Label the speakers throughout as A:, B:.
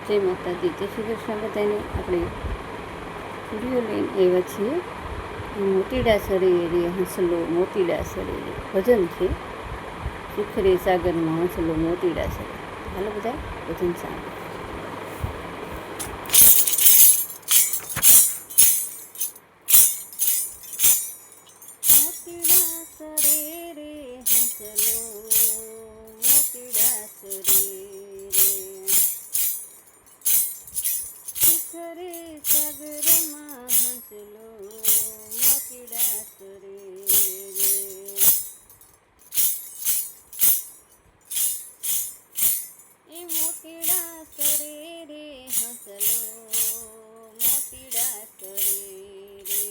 A: જય માતાજી, જય શ્રી કૃષ્ણ બધાને. આપણે વિડીયો લઈને આવ્યા છીએ. મોતીડા શરીરે હંસલો મોતીડા શરીરે ભજન છે. સુખરે સાગરમાં હંસલો મોતીડા શરીરે. હાલો બધા ભજન સાંભળો. મોતીડા શરીરે હંસલો મોતીડા શરીરે સુખરે સાગરમાં હંસલો મોતીડા શરીરે એ મોતીડા શરીરે હંસલો મોતીડા શરીરે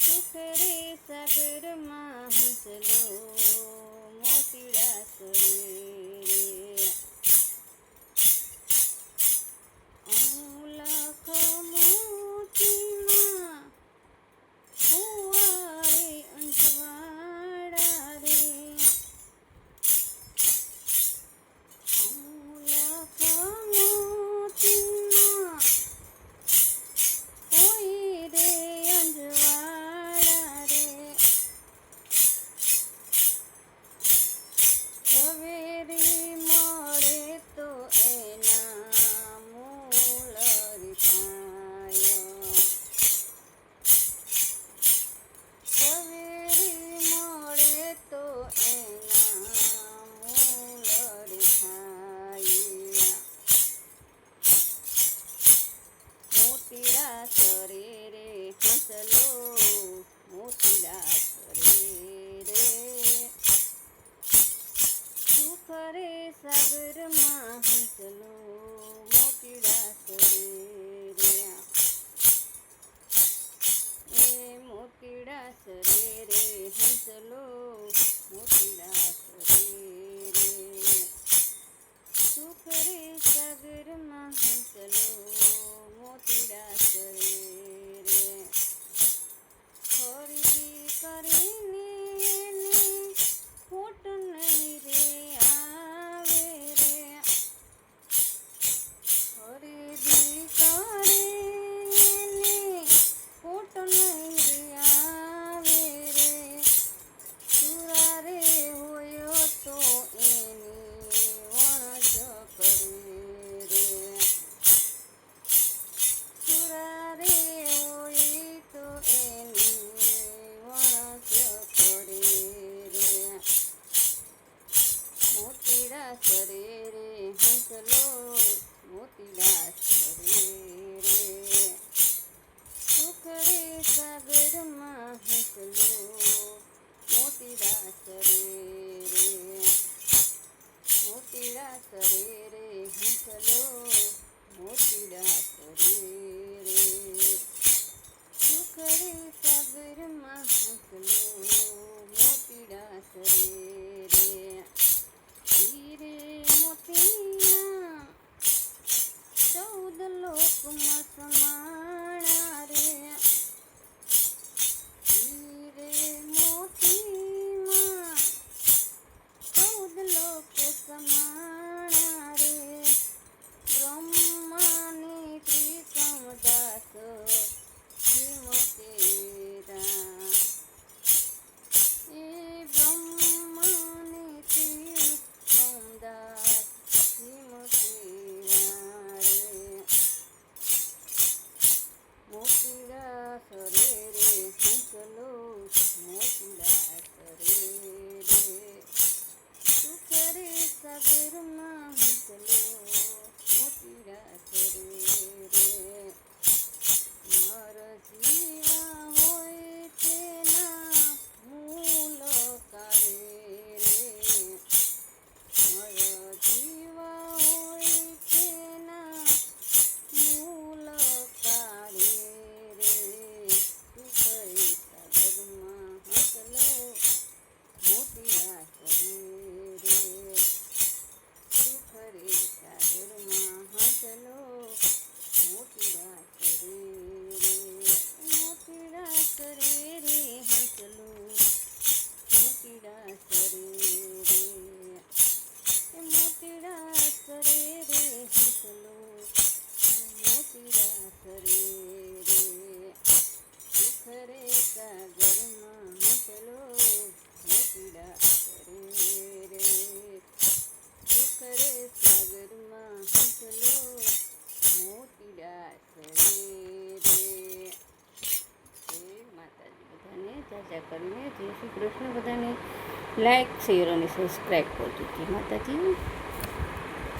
A: સુખરે સાગરમાં હંસલો મોતીડા શરીરે લાખ મોતીમાં હુવારે અંજવાળા રે લાખ મોતીમાં હોય રે અંજવાળા રે ઝવેરી મળે તો એના મૂળ થાય ઝવેરી મળે તો એના મૂળ થાય મોતીડા શરીરે હંસલો મોતીડા શરીરે સુખરે સાગરમાં હંસલો મોતીડા શરીરે એ મોતીડા શરીરે હંસલો મોતીડા શરીરે સુખરે સાગરમાં હંસલો મોતીડા શરીરે ખરીદી કરીને એને ખોટ નહીં રે આવે રે ખરીદી કરે એને ખોટ નહીં રે આવે રે સુરા રે હોય તો એની વણજ કરે રે સુરા રે હોય તો એની વણજ કરે રે મોતીડા શરીરે હંસલો મોતીડા શરીરે સુખરે સાગરમાં હંસલો મોતીડા શરીરે મોતીડા શરીરે હંસલો મોતીડા શરીરે સુખરે સાગરમાં હંસલો મોતીડા શરીરે હીરે મોતીના 14 લોકમાં સમાણા રે હીરે મોતીમાં 14 લોક સમાણા રે બ્રહ્માની ત્રિકમદાસ મોતીરા એ બ્રહ્માની ત્રિકમદાસ મોતીરા રે મોતીડા શરીરે હંસલો મોતીડા શરીરે સુખરે સાગરમાં હંસલો મોતીડા શરીરે માર જીવા હોય તેના મૂલ કાઢે રે માર જીવા હોય તેના મૂલ કાઢે રે સુખરે સાગરમાં હંસલો મોતીડા શરીરે સુખરે માતાજી બધાને જાજા કરીને જય શ્રી કૃષ્ણ. બધાને લાઈક શેર અને સબસ્ક્રાઈબ કરજો. જય માતાજી.